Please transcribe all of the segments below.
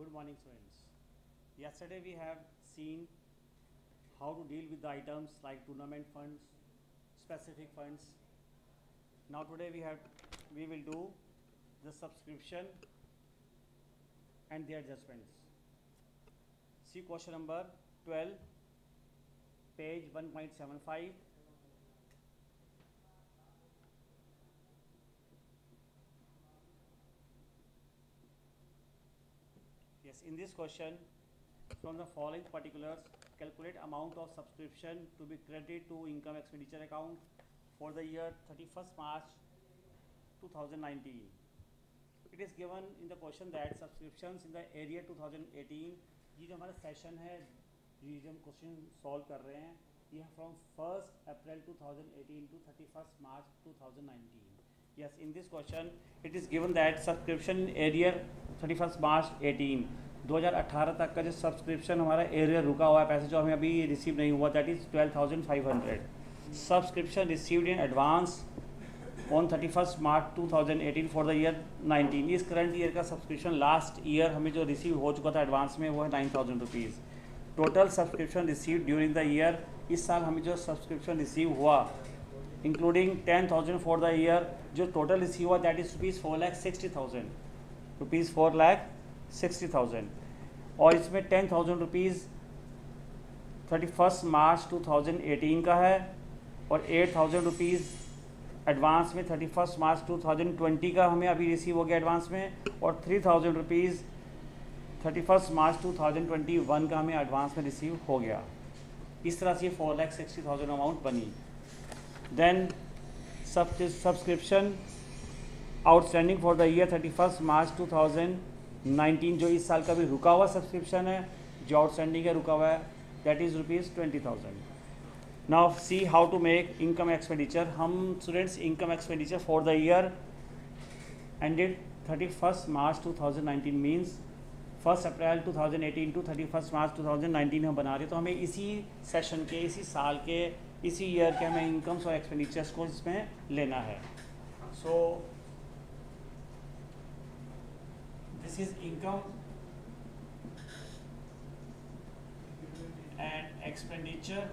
Good morning, students. Yesterday we have seen how to deal with the items like tournament funds, specific funds. Now today we will do the subscription and their adjustments. See question number 12, page 1.75. Yes, in this question, from the following particulars, calculate amount of subscription to be credited to income expenditure account for the year 31st March 2019. It is given in the question that subscriptions in the area 2018, ये जो हमारा session है, ये जो हम question solve कर रहे हैं, ये from 1st April 2018 to 31st March 2019. Yes, in this question it is given that subscription area 31st March 18 2018 तक का जो सब्सक्रिप्शन हमारा एरियर रुका हुआ है, पैसे जो हमें अभी रिसीव नहीं हुआ, that is 12,500. Subscription received in advance on 31st March 2018 for the year 19. इस करंट ईयर का सब्सक्रिप्शन लास्ट ईयर हमें जो रिसीव हो चुका था एडवांस में, वो है 9,000 rupees. Total subscription receive during the year, इस साल हमें जो सब्सक्रिप्शन रिसीव हुआ इंक्लूडिंग 10,000 फॉर द ईयर, जो टोटल रिसीव हुआ दैट इज़ रुपीज़ 4,60,000, रुपीज़ 4,60,000. और इसमें 10,000 रुपीज़ 31st March 2018 का है, और 8,000 रुपीज़ एडवांस में 31st March 2020 का हमें अभी रिसीव हो गया एडवांस में, और 3,000 रुपीज़ 31st March 2021 का हमें एडवांस में रिसीव हो गया. इस तरह से 4,60,000 अमाउंट बनी. Then subscription outstanding for the year 31st March 2019, जो इस साल का भी रुका हुआ सब्सक्रिप्शन है, जो आउटस्टैंडिंग है, रुका हुआ है, that is rupees 20,000. Now see how to make income expenditure. हम students income expenditure for the year ended 31st March 2019 means 1st April 2018 to 31st March 2019 हम बना रहे, तो हमें इसी सेशन के, इसी साल के, इसी ईयर के हमें इनकम्स और एक्सपेंडिचर्स को इसमें लेना है. सो this is income and expenditure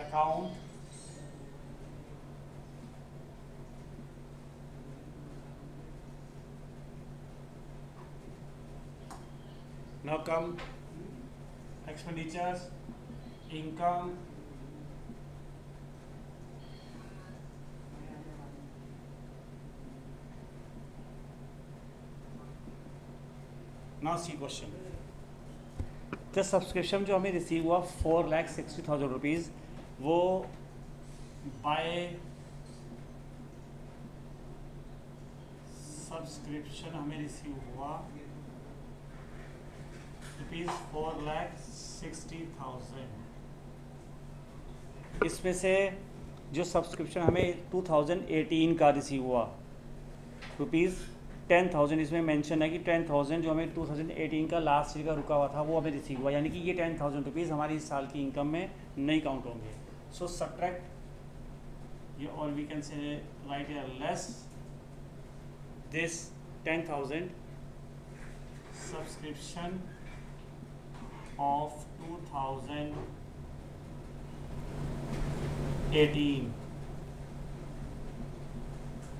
account now come expenditures, income, now see question. The subscription जो हमें रिसीव हुआ 4,60,000 रुपीज़, वो बाय सब्सक्रिप्शन हमें रिसीव हुआ रुपीज़ 4,60,000. इसमें से जो सब्सक्रिप्शन हमें 2018 का रिसीव हुआ रुपीज़ 10,000, इसमें मेंशन है कि 10,000 जो हमें 2018 का लास्ट ईयर का रुका हुआ था, वो हमें रिसीव हुआ, यानी कि ये 10,000 रुपीज़ हमारी इस साल की इनकम में नहीं काउंट होंगे. सो सब्ट्रैक्ट ये, और we can say right here less this 10,000 subscription of 2018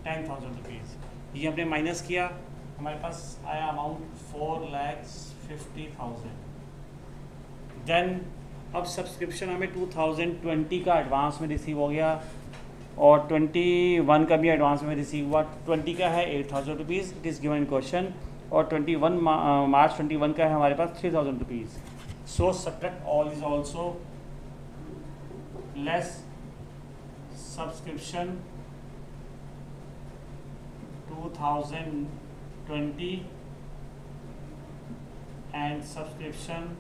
10,000 rupees, ये हमने माइनस किया, हमारे पास आया अमाउंट 4,50,000. देन अब सब्सक्रिप्शन हमें 2020 का एडवांस में रिसीव हो गया, और 21 का भी एडवांस में रिसीव हुआ. 20 का है 8,000 rupees, it is given in question, और 21 March 21 का है हमारे पास 3,000 rupees. So subtract all is also less subscription 2020 and subscription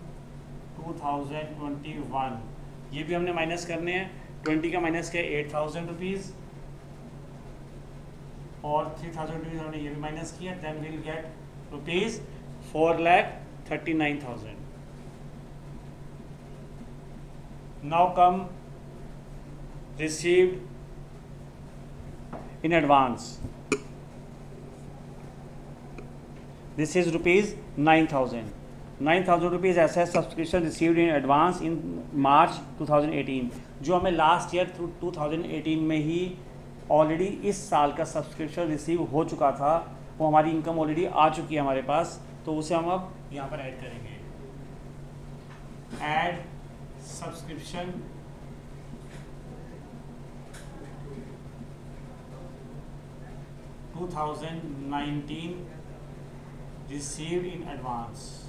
2021, ये भी हमने माइनस करने हैं. 20 का माइनस किया 8,000 रुपीज़, और 3,000 रुपीज़ हमने ये भी माइनस किया. Then will get rupees 4,39,000. Now come received in advance. This is rupees 9,000. 9,000 rupees ऐसा subscription received in advance in March 2018, जो हमें लास्ट ईयर 2018 में ही ऑलरेडी इस साल का सब्सक्रिप्शन रिसीव हो चुका था, वो हमारी इनकम ऑलरेडी आ चुकी है हमारे पास, तो उसे हम अब यहाँ पर ऐड करेंगे। Add subscription received in advance.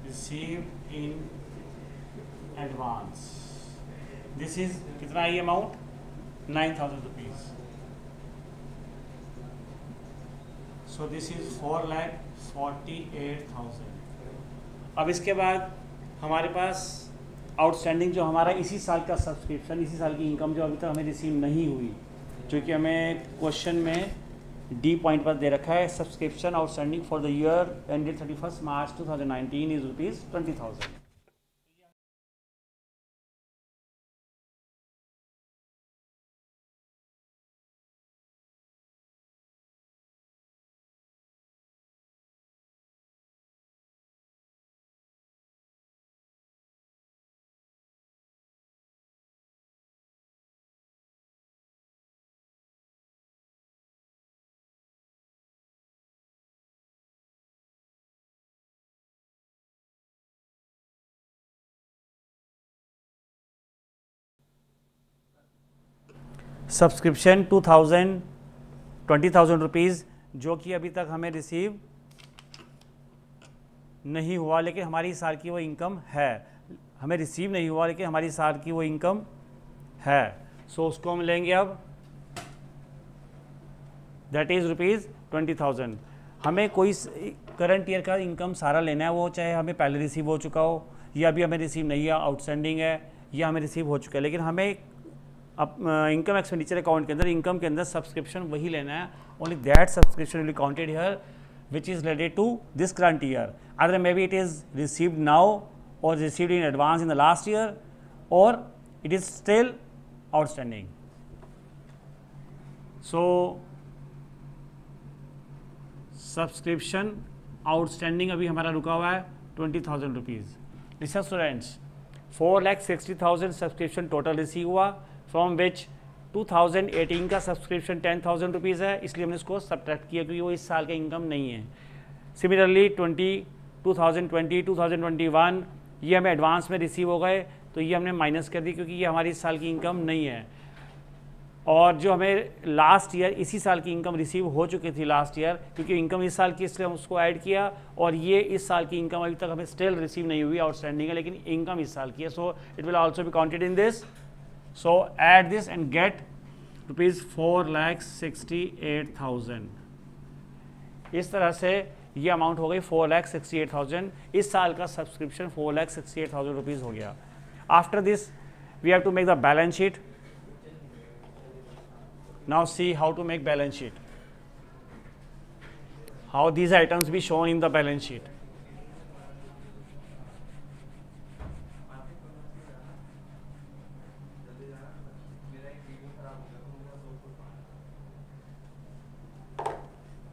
Received in advance. This is कितना है ये amount? 9,000 rupees. So this is 4,48,000. अब इसके बाद हमारे पास आउटस्टैंडिंग जो हमारा इसी साल का सब्सक्रिप्शन, इसी साल की इनकम जो अभी तक हमें रिसीव नहीं हुई, जो कि हमें क्वेश्चन में डी पॉइंट पर दे रखा है, subscription outstanding for the year ended 31 March 2019 is rupees 20,000। Subscription 20,000 rupees जो कि अभी तक हमें रिसीव नहीं हुआ, लेकिन हमारी साल की वो इनकम है। हमें रिसीव नहीं हुआ लेकिन हमारी साल की वो इनकम है। सो उसको हम लेंगे अब, दैट इज़ रुपीज़ 20,000। हमें कोई करंट ईयर का इनकम सारा लेना है, वो चाहे हमें पहले रिसीव हो चुका हो या अभी हमें रिसीव नहीं है, आउटस्टैंडिंग है, या हमें रिसीव हो चुका है, लेकिन हमें अब इनकम एक्सपेंडिचर अकाउंट के अंदर, इनकम के अंदर सब्सक्रिप्शन वही लेना है। Only that subscription will be counted here which is related to this current year. Other may be it is received now और received in advance in the last year, और it is still outstanding. So subscription outstanding अभी हमारा रुका हुआ है 20,000 rupees. Listen students, 4,60,000 subscription total receive हुआ, from which 2018 का subscription 10,000 rupees है, इसलिए हमने इसको सब्ट्रैक्ट किया क्योंकि वो इस साल का इनकम नहीं है। सिमिलरली 2020, 2021 ये हमें एडवांस में रिसीव हो गए, तो ये हमने माइनस कर दी क्योंकि ये हमारी इस साल की इनकम नहीं है। और जो हमें लास्ट ईयर इसी साल की इनकम रिसीव हो चुकी थी लास्ट ईयर, क्योंकि इनकम इस साल की, इसलिए हम उसको ऐड किया, और ये इस साल की इनकम अभी तक हमें स्टिल रिसीव नहीं हुई, आउटस्टैंडिंग है, लेकिन इनकम इस साल की है। So it will also be counted in this. So add this and get rupees 4,68,000। इस तरह से ये अमाउंट हो गई 4,68,000। इस साल का सब्सक्रिप्शन 4,68,000 रुपीज़ हो गया। After this we have to make the balance sheet. Now see how to make balance sheet. How these items be shown in the balance sheet.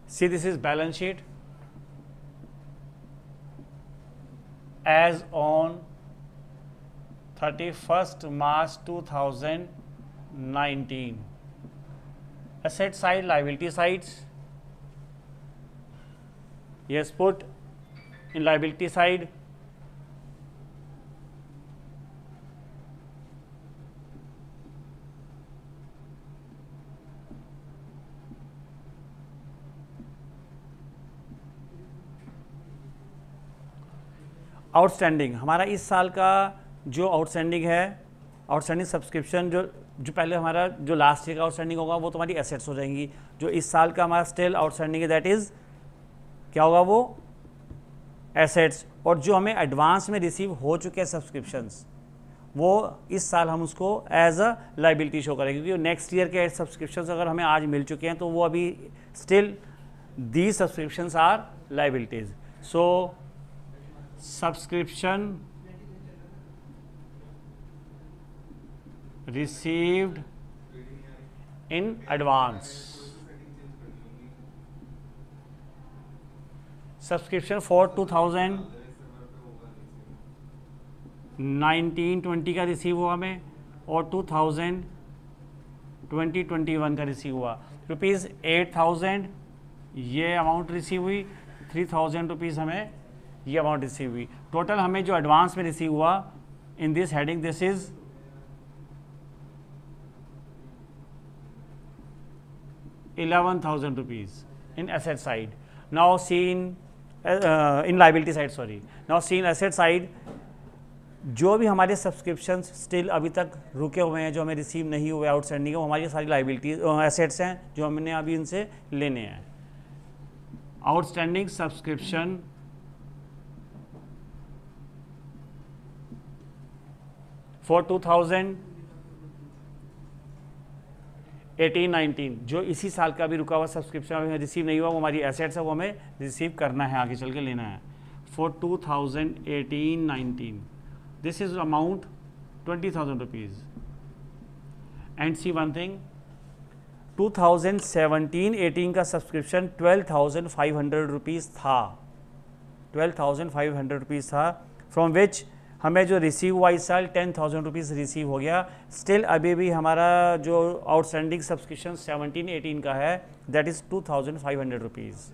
See, this is balance sheet as on 31st March 2019. Asset side, liability sides. Yes, put in liability side outstanding. हमारा इस साल का जो outstanding है, outstanding subscription जो पहले हमारा जो लास्ट ईयर का आउटस्टैंडिंग होगा वो तुम्हारी एसेट्स हो जाएंगी। जो इस साल का हमारा स्टिल आउटस्टैंडिंग है दैट इज़ क्या होगा, वो एसेट्स। और जो हमें एडवांस में रिसीव हो चुके हैं सब्सक्रिप्शंस, वो इस साल हम उसको एज अ लाइबिलिटी शो करेंगे, क्योंकि नेक्स्ट ईयर के सब्सक्रिप्शंस अगर हमें आज मिल चुके हैं तो वो अभी still the subscriptions are liabilities. So subscription received in advance. Subscription for 2019-20 का रिसीव हुआ हमें और 2020-21 का रिसीव हुआ। ₹8,000 ये अमाउंट रिसीव हुई, ₹3,000 हमें ये अमाउंट रिसीव हुई। टोटल हमें जो एडवांस में रिसीव हुआ in this heading, this is ₹11,000 in asset side. Now see in liability side, sorry. Now see in asset side, जो भी हमारे सब्सक्रिप्शन स्टिल अभी तक रुके हुए हैं, जो हमें रिसीव नहीं हुए, आउटस्टैंडिंग है, वो हमारी सारी लाइबिलिटी एसेट्स हैं जो हमने अभी इनसे लेने हैं। आउटस्टैंडिंग सब्सक्रिप्शन फॉर 2018-19 जो इसी साल का भी रुका हुआ सब्सक्रिप्शन हमें रिसीव नहीं हुआ, वो हमारी एसेट्स है, वो हमें रिसीव करना है, आगे चल के लेना है। For 2018-19 this is amount ₹20,000 and see one thing, 2017-18 का सब्सक्रिप्शन ₹12,500 था, ₹12,500 था, फ्रॉम विच हमें जो रिसीव हुआ इस साल ₹10,000 रिसीव हो गया। स्टिल अभी भी हमारा जो आउटस्टैंडिंग सब्सक्रिप्शन 17-18 का है that is ₹2,500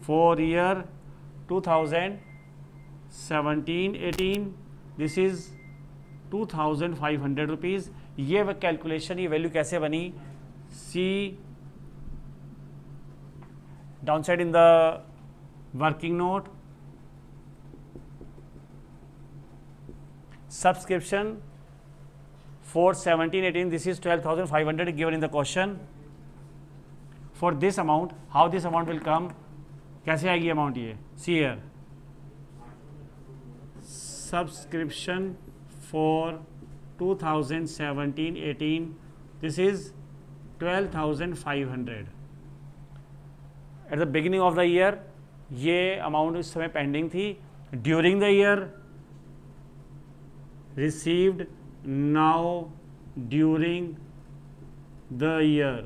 for year 2017-18 this is ₹2,500। ये कैलकुलेशन, ये वैल्यू कैसे बनी, see down side in the working note, subscription for 17-18 this is 12,500 given in the question. For this amount, how this amount will come, कैसे आएगी amount ये, see here, subscription for 2017-18 this is 12,500 at the beginning of the year। ये amount इस समय pending थी। During the year received now during the year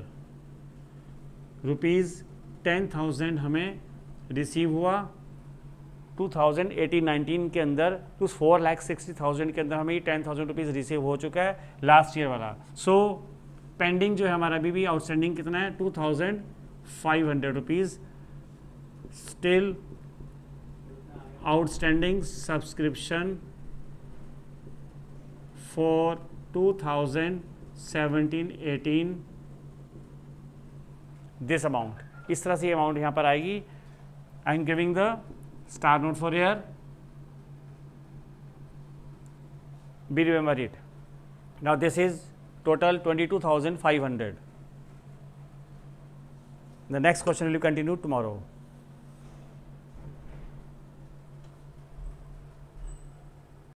₹10,000 हमें receive हुआ 2018-19 के अंदर, तो 4,60,000 के अंदर हमें ये ₹10,000 रिसीव हो चुका है लास्ट ईयर वाला। सो पेंडिंग जो है हमारा अभी भी आउटस्टैंडिंग कितना है, ₹2,500 still outstanding subscription for 2017-18 this amount। इस तरह से ये अमाउंट यहाँ पर आएगी। I am giving the star note for year, be remember it. Now this is total 22,500। The next question will continue tomorrow.